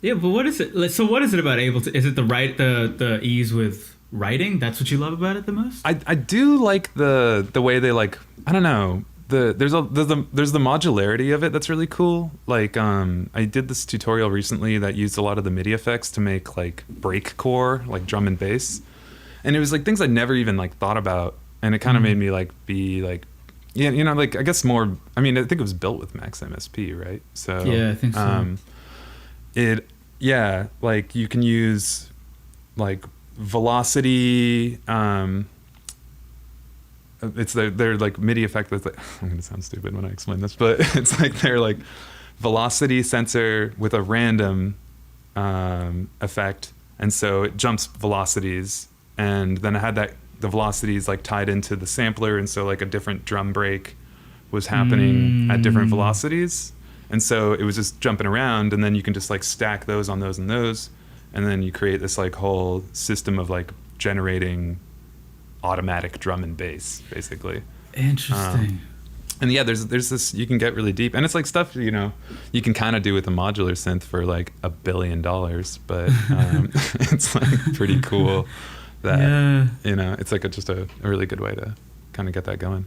Yeah, but what is it? So what is it about Ableton? Is it the ease with writing? That's what you love about it the most? I do like the way they like, I don't know, there's the modularity of it that's really cool. Like I did this tutorial recently that used a lot of the MIDI effects to make like breakcore, like drum and bass, and it was like things I'd never even like thought about, and it kind of made me like be like, yeah, you know, like I guess more. I mean, I think it was built with Max MSP, right? So Yeah, I think so. It yeah, like you can use like velocity. It's their like MIDI effect that's like, I'm gonna sound stupid when I explain this, but it's like their like velocity sensor with a random effect, and so it jumps velocities, and then I had the velocities like tied into the sampler, and so like a different drum break was happening at different velocities, and so it was just jumping around, and then you can just like stack those on those and those, and then you create this like whole system of like generating automatic drum and bass, basically. Interesting. And yeah, there's this, you can get really deep, and it's like stuff, you know, you can kind of do with a modular synth for like $1 billion, but it's like pretty cool that, Yeah. you know, it's like just a really good way to kind of get that going.